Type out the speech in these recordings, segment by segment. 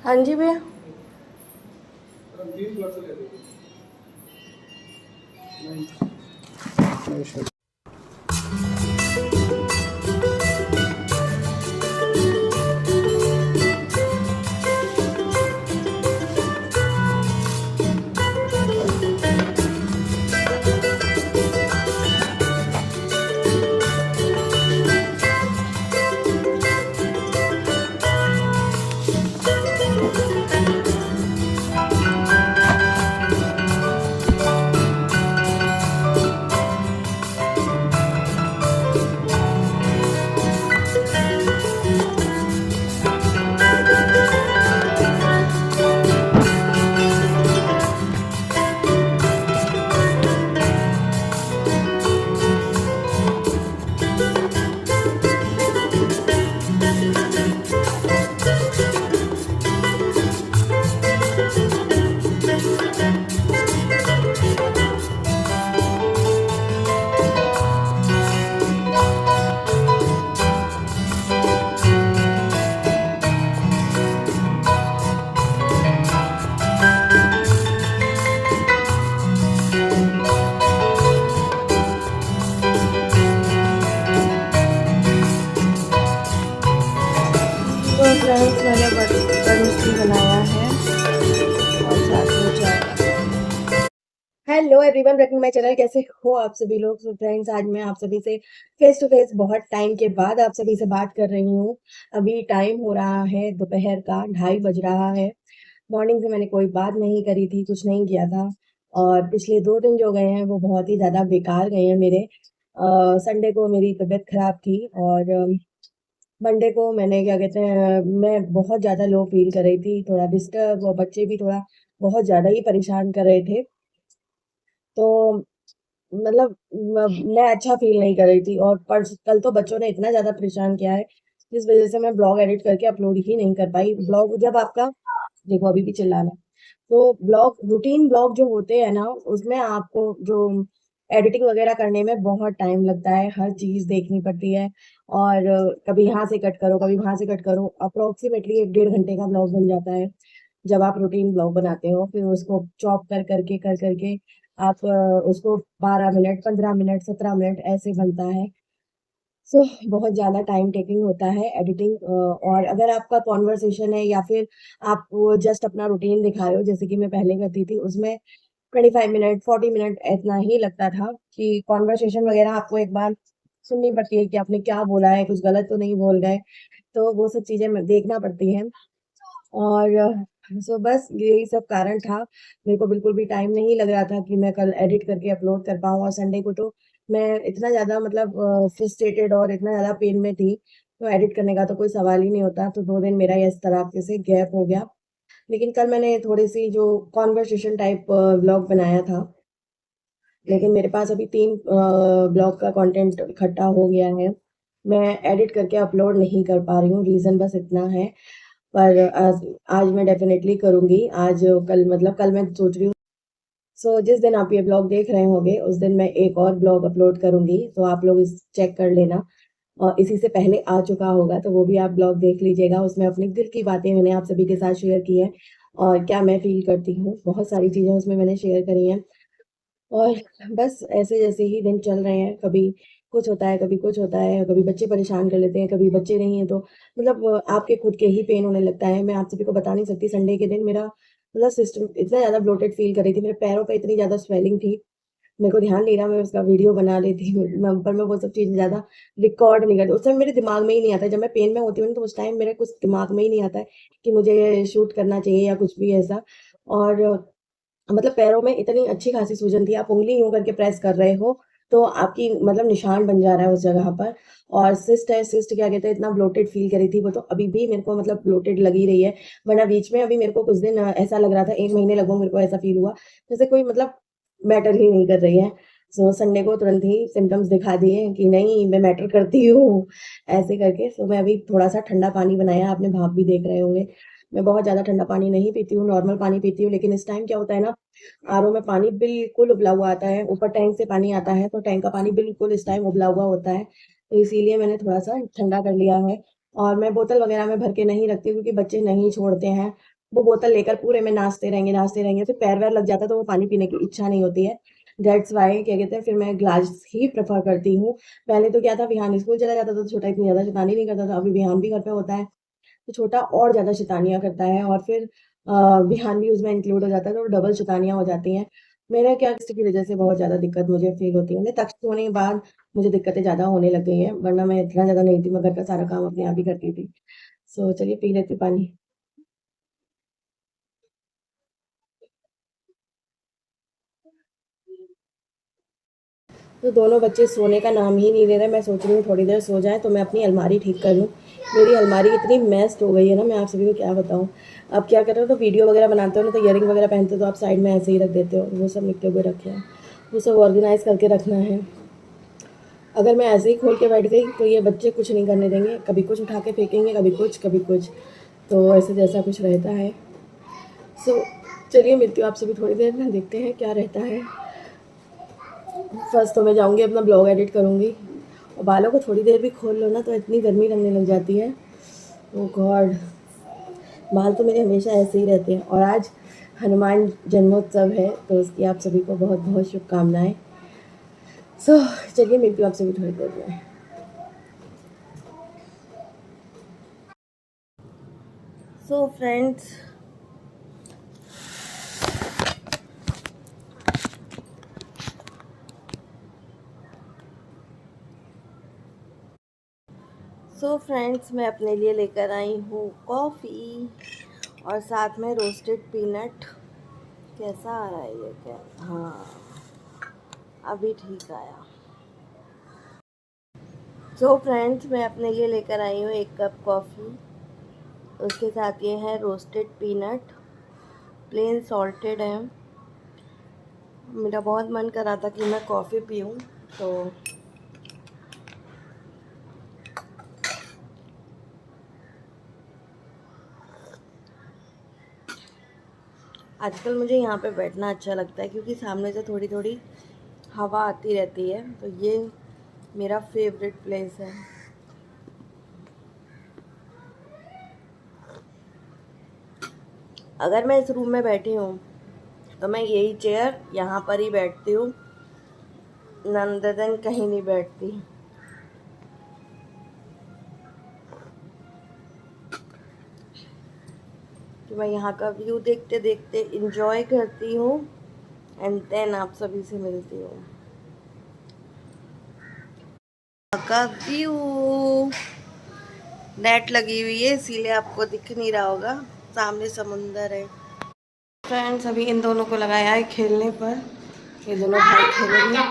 हाँ जी भैया। तो फ्रेंड्स मैंने बटर मिल्क बनाया है और साथ में चाय। Hello everyone, welcome my channel. कैसे हो आप सभी लोग? तो फ्रेंड्स आज मैं आप सभी से फेस टू फेस बहुत टाइम के बाद आप सभी से बात कर रही हूँ। अभी टाइम हो रहा है दोपहर का 2:30 बज रहा है। मॉर्निंग से मैंने कोई बात नहीं करी थी, कुछ नहीं किया था। और पिछले 2 दिन जो गए हैं वो बहुत ही ज़्यादा बेकार गए हैं मेरे। संडे को मेरी तबीयत खराब थी और मंडे को मैंने क्या कहते हैं, मैं बहुत ज़्यादा लो फील कर रही थी, थोड़ा डिस्टर्ब, और बच्चे भी थोड़ा बहुत ज़्यादा ही परेशान कर रहे थे। तो मतलब मैं अच्छा फ़ील नहीं कर रही थी और कल तो बच्चों ने इतना ज़्यादा परेशान किया है, जिस वज़ह से मैं ब्लॉग एडिट करके अपलोड ही नहीं कर पाई। ब्लॉग जब आपका देखो अभी भी चिल्ला रहा है। तो रूटीन ब्लॉग जो होते हैं ना, उसमें आपको जो एडिटिंग वग़ैरह करने में बहुत टाइम लगता है, हर चीज़ देखनी पड़ती है और कभी यहाँ से कट करो, कभी वहाँ से कट करो। अप्रॉक्सिमेटली 1 डेढ़ घंटे का ब्लॉग बन जाता है। जब आप रूटीन ब्लॉग बनाते हो, फिर उसको चॉप कर करके आप उसको 12 मिनट, 15 मिनट, 17 मिनट ऐसे बनता है। सो बहुत ज़्यादा टाइम टेकिंग होता है एडिटिंग। और अगर आपका कन्वर्सेशन है या फिर आप वो जस्ट अपना रूटीन दिखा रहे हो, जैसे कि मैं पहले करती थी, उसमें 25 मिनट, 40 मिनट इतना ही लगता था कि कन्वर्सेशन वगैरह आपको एक बार सुननी पड़ती है कि आपने क्या बोला है, कुछ गलत तो नहीं बोल गए। तो वो सब चीज़ें देखना पड़ती हैं। और सो बस यही सब कारण था। मेरे को बिल्कुल भी टाइम नहीं लग रहा था कि मैं कल एडिट करके अपलोड कर पाऊँ, और संडे को तो मैं इतना ज़्यादा मतलब फ्रस्ट्रेटेड और इतना ज़्यादा पेन में थी, तो एडिट करने का तो कोई सवाल ही नहीं होता। तो 2 दिन मेरा इस तरीके से गैप हो गया। लेकिन कल मैंने थोड़ी-सी जो कन्वर्सेशन टाइप व्लॉग बनाया था, लेकिन मेरे पास अभी 3 ब्लॉग का कंटेंट इकट्ठा हो गया है। मैं एडिट करके अपलोड नहीं कर पा रही हूँ, रीज़न बस इतना है। पर आज मैं डेफ़िनेटली करूँगी। आज कल मतलब कल मैं सोच रही हूँ। सो जिस दिन आप ये ब्लॉग देख रहे होंगे, उस दिन मैं एक और ब्लॉग अपलोड करूँगी, तो आप लोग इस चेक कर लेना। और इसी से पहले आ चुका होगा, तो वो भी आप ब्लॉग देख लीजिएगा। उसमें अपने दिल की बातें मैंने आप सभी के साथ शेयर की हैं और क्या मैं फ़ील करती हूँ, बहुत सारी चीज़ें उसमें मैंने शेयर करी हैं। और बस ऐसे जैसे ही दिन चल रहे हैं, कभी कुछ होता है, कभी कुछ होता है, कभी बच्चे परेशान कर लेते हैं, कभी बच्चे नहीं हैं तो मतलब आपके खुद के ही पेन होने लगता है। मैं आप सभी को बता नहीं सकती, संडे के दिन मेरा मतलब सिस्टम इतना ज़्यादा ब्लोटेड फ़ील कर रही थी, मेरे पैरों पे इतनी ज़्यादा स्वेलिंग थी, मेरे को ध्यान नहीं रहा, मैं उसका वीडियो बना लेती हूँ, मैं वो सब चीज़ें ज़्यादा रिकॉर्ड नहीं करती। उस टाइम मेरे दिमाग में ही नहीं आता है, जब मैं पेन में होती हूँ ना, तो उस टाइम मेरे कुछ दिमाग में ही नहीं आता है कि मुझे शूट करना चाहिए या कुछ भी ऐसा। और मतलब पैरों में इतनी अच्छी खासी सूजन थी, आप उँगली यूँ करके प्रेस कर रहे हो, तो आपकी मतलब निशान बन जा रहा है उस जगह पर। और सिस्ट है, सिस्ट क्या कहते हैं, इतना ब्लोटेड फ़ील कर रही थी वो, तो अभी भी मेरे को मतलब ब्लोटेड लग ही रही है। वरना बीच में अभी मेरे को कुछ दिन ऐसा लग रहा था, 1 महीने लगभग मेरे को ऐसा फ़ील हुआ, जैसे कोई मतलब मैटर ही नहीं कर रही है। सो संडे को तुरंत ही सिम्पटम्स दिखा दिए कि नहीं मैं मैटर करती हूँ, ऐसे करके। सो मैं अभी थोड़ा-सा ठंडा पानी बनाया, आपने भाप भी देख रहे होंगे। मैं बहुत ज़्यादा ठंडा पानी नहीं पीती हूँ, नॉर्मल पानी पीती हूँ, लेकिन इस टाइम क्या होता है ना, आरओ में पानी बिल्कुल उबला हुआ आता है, ऊपर टैंक से पानी आता है, तो टैंक का पानी बिल्कुल इस टाइम उबला हुआ होता है, तो इसीलिए मैंने थोड़ा-सा ठंडा कर लिया है। और मैं बोतल वगैरह में भर के नहीं रखती हूँ, क्योंकि बच्चे नहीं छोड़ते हैं, वो बोतल लेकर पूरे में नाचते रहेंगे, फिर पैर वैर लग जाता है तो वो पानी पीने की इच्छा नहीं होती है। दैट्स व्हाई क्या कहते हैं, फिर मैं ग्लास ही प्रेफ़र करती हूँ। पहले तो क्या था, विहान स्कूल चला जाता था तो छोटा इतनी ज़्यादा शैतानी नहीं करता था, अभी विहान भी घर पे होता है, तो छोटा और ज़्यादा शैतानियाँ करता है और फिर विहान भी उसमें इंक्लूड हो जाता है तो डबल शैतानियाँ हो जाती हैं। मेरा क्या इसकी वज़ह से बहुत ज़्यादा दिक्कत मुझे फ़ील होती है। मतलब तख़्त होने के बाद मुझे दिक्कतें ज़्यादा होने लग गई हैं, वरना मैं इतना ज़्यादा नहीं थी, मैं घर का सारा काम अपने आप ही करती थी। सो चलिए पी लेती हूँ पानी। तो दोनों बच्चे सोने का नाम ही नहीं ले रहे। मैं सोच रही हूँ थोड़ी देर सो जाएँ तो मैं अपनी अलमारी ठीक कर लूँ। मेरी अलमारी इतनी मेस्ड हो गई है ना, मैं आप सभी को क्या बताऊँ। आप क्या कर रहे हो, तो वीडियो वगैरह बनाते हो ना, तो ईयरिंग वगैरह पहनते हो तो आप साइड में ऐसे ही रख देते हो, वो सब निकले हुए रखे हैं, वो सब ऑर्गेनाइज़ करके रखना है। अगर मैं ऐसे ही खोल के बैठ गई तो ये बच्चे कुछ नहीं करने देंगे, कभी कुछ उठा के फेंकेंगे, कभी कुछ कभी कुछ, तो ऐसे जैसा कुछ रहता है। सो चलिए मिलती हूँ आपसे भी थोड़ी देर में, देखते हैं क्या रहता है। फर्स्ट तो मैं जाऊँगी अपना ब्लॉग एडिट करूँगी, और बालों को थोड़ी देर भी खोल लो ना तो इतनी गर्मी लगने लग जाती है। ओह गॉड, बाल तो मेरे हमेशा ऐसे ही रहते हैं, और आज हनुमान जन्मोत्सव है तो उसकी आप सभी को बहुत बहुत शुभकामनाएं। सो चलिए मिलती हूँ आपसे भी थोड़ी देर में। सो फ्रेंड्स, मैं अपने लिए लेकर आई हूँ कॉफ़ी और साथ में रोस्टेड पीनट। कैसा आ रहा है ये, क्या? हाँ, अभी ठीक आया। सो फ्रेंड्स, मैं अपने लिए लेकर आई हूँ 1 कप कॉफ़ी, उसके साथ ये है रोस्टेड पीनट, प्लेन सॉल्टेड है। मेरा बहुत मन कर रहा था कि मैं कॉफ़ी पीऊँ, तो आजकल मुझे यहाँ पे बैठना अच्छा लगता है क्योंकि सामने से थोड़ी थोड़ी हवा आती रहती है, तो ये मेरा फेवरेट प्लेस है। अगर मैं इस रूम में बैठी हूँ तो मैं यही चेयर यहाँ पर ही बैठती हूँ, नंदन कहीं नहीं बैठती। तो मैं यहाँ का व्यू देखते देखते इंजॉय करती हूँ एंड देन आप सभी से मिलती हूँ। यहाँ का व्यू, नेट लगी हुई है इसीलिए आपको दिख नहीं रहा होगा, सामने समुंदर है। फ्रेंड्स, अभी इन दोनों को लगाया है खेलने पर, ये दोनों भाई खेलेंगे।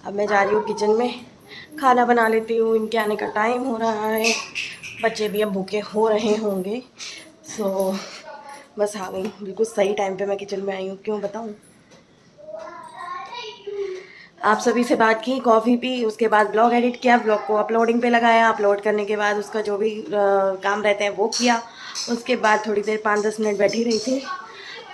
अब मैं जा रही हूँ किचन में, खाना बना लेती हूँ, इनके आने का टाइम हो रहा है, बच्चे भी अब भूखे हो रहे होंगे। सो बस आ गई, बिल्कुल सही टाइम पे मैं किचन में आई हूँ, क्यों बताऊँ। आप सभी से बात की, कॉफ़ी पी, उसके बाद ब्लॉग एडिट किया, ब्लॉग को अपलोडिंग पे लगाया, अपलोड करने के बाद उसका जो भी काम रहते हैं वो किया। उसके बाद थोड़ी देर 5-10 मिनट बैठी रही थी,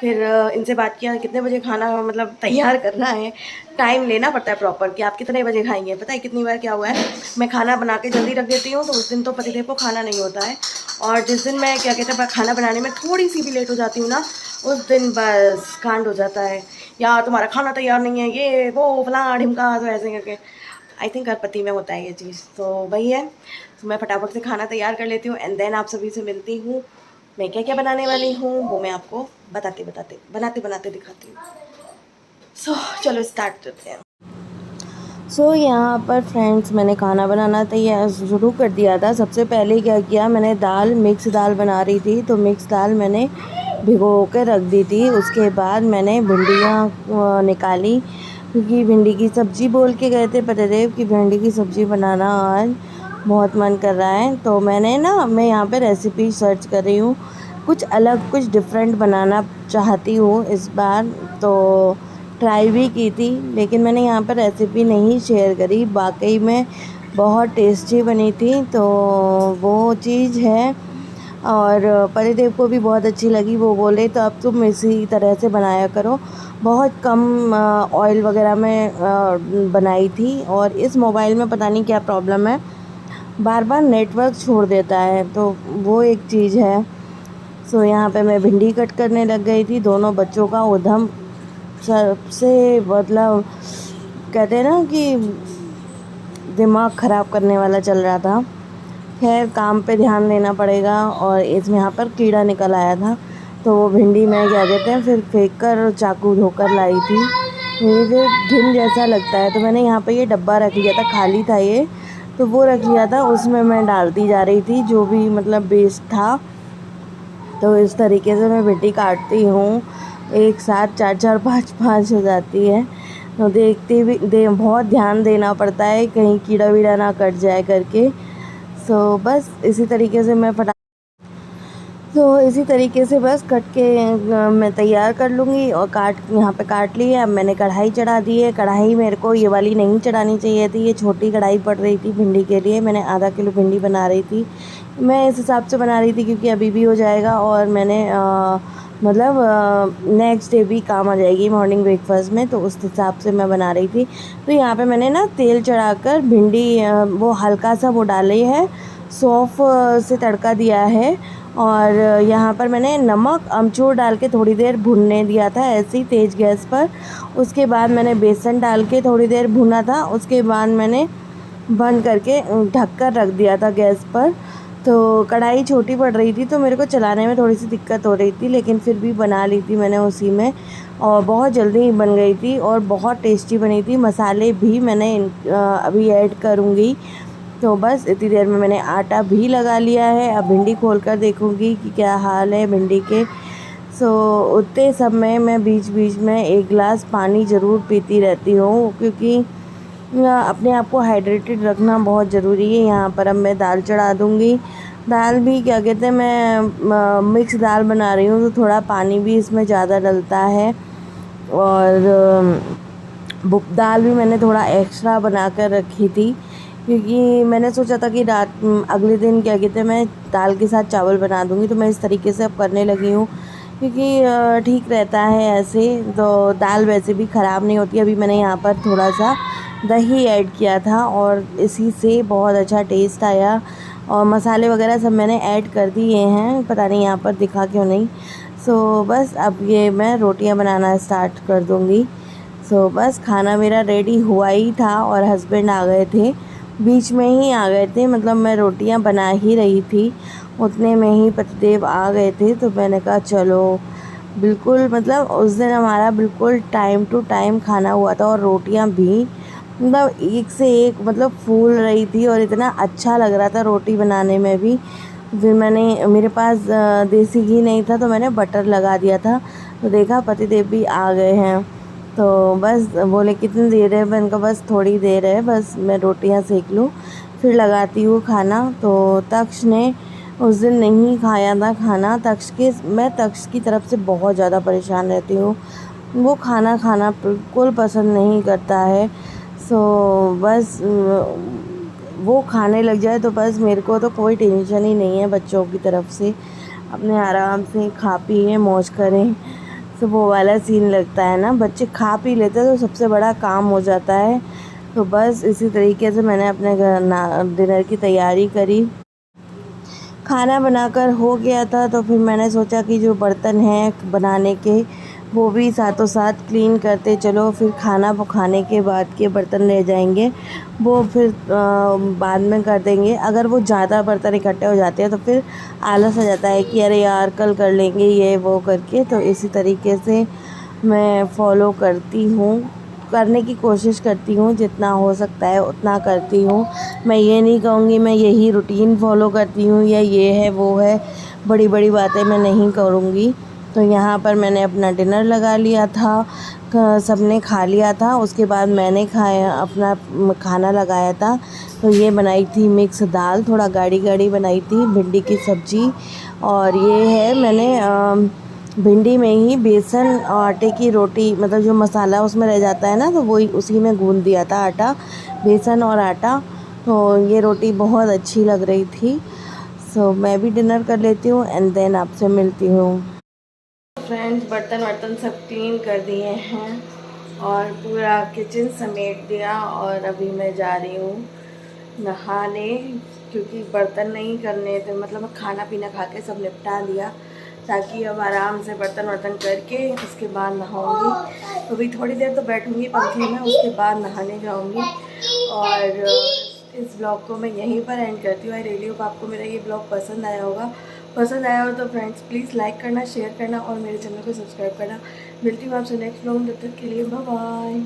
फिर इनसे बात किया कितने बजे खाना मतलब तैयार करना है। टाइम लेना पड़ता है प्रॉपर कि आप कितने बजे खाएंगे। पता है कितनी बार क्या हुआ है, मैं खाना बना के जल्दी रख देती हूँ तो उस दिन तो पतिदेव को खाना नहीं होता है, और जिस दिन मैं क्या कहते हैं खाना बनाने में थोड़ी सी भी लेट हो जाती हूँ ना, उस दिन बस कांड हो जाता है, या तुम्हारा खाना तैयार नहीं है, ये वो फलाना ढिमका, तो ऐसे करके। आई थिंक हर पति में होता है ये चीज़, तो वही है। तो मैं फटाफट से खाना तैयार कर लेती हूँ एंड देन आप सभी से मिलती हूँ। मैं क्या क्या बनाने वाली हूँ वो मैं आपको बनाते बनाते दिखाती हूँ। सो चलो स्टार्ट करते हैं। सो यहाँ पर फ्रेंड्स, मैंने खाना बनाना तैयार शुरू कर दिया था। सबसे पहले क्या किया, मैंने दाल, मिक्स दाल बना रही थी, तो मिक्स दाल मैंने भिगो के रख दी थी। उसके बाद मैंने भिंडियाँ निकाली, क्योंकि भिंडी की सब्ज़ी बोल के गए थे पतिदेव की भिंडी की सब्ज़ी बनाना आज बहुत मन कर रहा है। तो मैं यहाँ पे रेसिपी सर्च कर रही हूँ, कुछ अलग कुछ डिफरेंट बनाना चाहती हूँ इस बार, तो ट्राई भी की थी, लेकिन मैंने यहाँ पर रेसिपी नहीं शेयर करी। वाकई में बहुत टेस्टी बनी थी, तो वो चीज़ है, और पतिदेव को भी बहुत अच्छी लगी। वो बोले तो अब तुम इसी तरह से बनाया करो। बहुत कम ऑयल वगैरह में बनाई थी, और इस मोबाइल में पता नहीं क्या प्रॉब्लम है, बार बार नेटवर्क छोड़ देता है, तो वो एक चीज़ है। सो यहाँ पे मैं भिंडी कट करने लग गई थी। दोनों बच्चों का उधम सबसे मतलब कहते हैं ना कि दिमाग ख़राब करने वाला चल रहा था। खैर काम पे ध्यान देना पड़ेगा। और इसमें यहाँ पर कीड़ा निकल आया था, तो वो भिंडी मैं क्या कहते हैं फिर फेंक कर चाकू धोकर लाई थी। मुझे फिर घिन जैसा लगता है, तो मैंने यहाँ पे ये डब्बा रख लिया था, खाली था ये, तो वो रख लिया था। उसमें मैं डालती जा रही थी जो भी मतलब वेस्ट था। तो इस तरीके से मैं भिंडी काटती हूँ, एक साथ 4-4 5-5 हो जाती है। तो देखते भी बहुत ध्यान देना पड़ता है कहीं कीड़ा वीड़ा ना कट जाए करके। सो बस इसी तरीके से बस कट के मैं तैयार कर लूँगी। और यहाँ पे काट ली है। अब मैंने कढ़ाई चढ़ा दी है। कढ़ाई मेरे को ये वाली नहीं चढ़ानी चाहिए थी, ये छोटी कढ़ाई पड़ रही थी भिंडी के लिए। मैंने आधा किलो भिंडी बना रही थी, मैं इस हिसाब से बना रही थी क्योंकि अभी भी हो जाएगा और मैंने मतलब नेक्स्ट डे भी काम आ जाएगी मॉर्निंग ब्रेकफास्ट में, तो उस हिसाब से मैं बना रही थी। तो यहाँ पे मैंने ना तेल चढ़ाकर भिंडी वो हल्का सा वो डाली है, सौंफ से तड़का दिया है। और यहाँ पर मैंने नमक अमचूर डाल के थोड़ी देर भुनने दिया था ऐसे ही तेज़ गैस पर। उसके बाद मैंने बेसन डाल के थोड़ी देर भुना था। उसके बाद मैंने बंद करके ढक कर रख दिया था गैस पर। तो कढ़ाई छोटी पड़ रही थी तो मेरे को चलाने में थोड़ी सी दिक्कत हो रही थी, लेकिन फिर भी बना ली थी मैंने उसी में, और बहुत जल्दी बन गई थी और बहुत टेस्टी बनी थी। मसाले भी मैंने अभी ऐड करूँगी। तो बस इतनी देर में मैंने आटा भी लगा लिया है। अब भिंडी खोल कर देखूँगी कि क्या हाल है भिंडी के। सो उतने समय मैं बीच बीच में एक गिलास पानी ज़रूर पीती रहती हूँ, क्योंकि अपने आप को हाइड्रेटेड रखना बहुत ज़रूरी है। यहाँ पर अब मैं दाल चढ़ा दूँगी। दाल भी क्या कहते हैं मैं मिक्स दाल बना रही हूँ, तो थोड़ा पानी भी इसमें ज़्यादा डलता है। और दाल भी मैंने थोड़ा एक्स्ट्रा बना कर रखी थी, क्योंकि मैंने सोचा था कि अगले दिन क्या कहते हैं मैं दाल के साथ चावल बना दूँगी। तो मैं इस तरीके से अब करने लगी हूँ, क्योंकि ठीक रहता है ऐसे। तो दाल वैसे भी ख़राब नहीं होती। अभी मैंने यहाँ पर थोड़ा सा दही ऐड किया था और इसी से बहुत अच्छा टेस्ट आया। और मसाले वगैरह सब मैंने ऐड कर दिए हैं, पता नहीं यहाँ पर दिखा क्यों नहीं। सो बस अब ये मैं रोटियाँ बनाना स्टार्ट कर दूँगी। सो बस खाना मेरा रेडी हुआ ही था और हस्बैंड आ गए थे, बीच में ही आ गए थे, मतलब मैं रोटियां बना ही रही थी उतने में ही पतिदेव आ गए थे। तो मैंने कहा चलो, बिल्कुल मतलब उस दिन हमारा बिल्कुल टाइम टू टाइम खाना हुआ था। और रोटियां भी मतलब एक से एक मतलब फूल रही थी और इतना अच्छा लग रहा था रोटी बनाने में भी। फिर मेरे पास देसी घी नहीं था, तो मैंने बटर लगा दिया था। तो देखा पतिदेव भी आ गए हैं। तो बस बोले कितनी देर है, मैंने कहा बस थोड़ी देर है, बस मैं रोटियां सेक लूँ फिर लगाती हूँ खाना। तो तक्ष ने उस दिन नहीं खाया था खाना। मैं तक्ष की तरफ से बहुत ज़्यादा परेशान रहती हूँ, वो खाना बिल्कुल पसंद नहीं करता है। सो बस वो खाने लग जाए तो बस मेरे को तो कोई टेंशन ही नहीं है बच्चों की तरफ से, अपने आराम से खा पिए मौज करें। तो वो वाला सीन लगता है ना, बच्चे खा पी लेते हैं तो सबसे बड़ा काम हो जाता है। तो बस इसी तरीके से मैंने अपने घर डिनर की तैयारी करी। खाना बनाकर हो गया था, तो फिर मैंने सोचा कि जो बर्तन हैं बनाने के वो भी साथों साथ क्लीन करते चलो। फिर खाना खाने के बाद के बर्तन रह जाएंगे वो फिर बाद में कर देंगे। अगर वो ज़्यादा बर्तन इकट्ठे हो जाते हैं तो फिर आलस आ जाता है कि अरे यार कल कर लेंगे ये वो करके। तो इसी तरीके से मैं फॉलो करती हूँ, करने की कोशिश करती हूँ, जितना हो सकता है उतना करती हूँ। मैं ये नहीं कहूँगी मैं यही रूटीन फॉलो करती हूँ या ये है वो है, बड़ी बड़ी बातें मैं नहीं करूँगी। तो यहाँ पर मैंने अपना डिनर लगा लिया था, सबने खा लिया था। उसके बाद मैंने खाया, अपना खाना लगाया था। तो ये बनाई थी मिक्स दाल, थोड़ा गाढ़ी गाढ़ी बनाई थी, भिंडी की सब्ज़ी। और ये है मैंने भिंडी में ही बेसन और आटे की रोटी, मतलब जो मसाला उसमें रह जाता है ना, तो वही उसी में गूंद दिया था आटा, बेसन और आटा। तो ये रोटी बहुत अच्छी लग रही थी। सो मैं भी डिनर कर लेती हूँ एंड देन आपसे मिलती हूँ। फ्रेंड्स बर्तन वर्तन सब क्लीन कर दिए हैं और पूरा किचन समेट दिया, और अभी मैं जा रही हूँ नहाने, क्योंकि बर्तन नहीं करने थे, मतलब मैं खाना पीना खा के सब निपटा दिया, ताकि अब आराम से बर्तन वर्तन करके उसके बाद नहाऊंगी। तो अभी थोड़ी देर तो बैठूंगी पंखे में, उसके बाद नहाने जाऊंगी। और इस ब्लॉग को मैं यहीं पर एंड करती हूँ। आई रियली होप आपको मेरा ये ब्लॉग पसंद आया होगा। पसंद आया हो तो फ्रेंड्स प्लीज़ लाइक करना, शेयर करना और मेरे चैनल को सब्सक्राइब करना। मिलती हूँ आपसे नेक्स्ट ब्लॉग में, तब तक के लिए बाय बाय।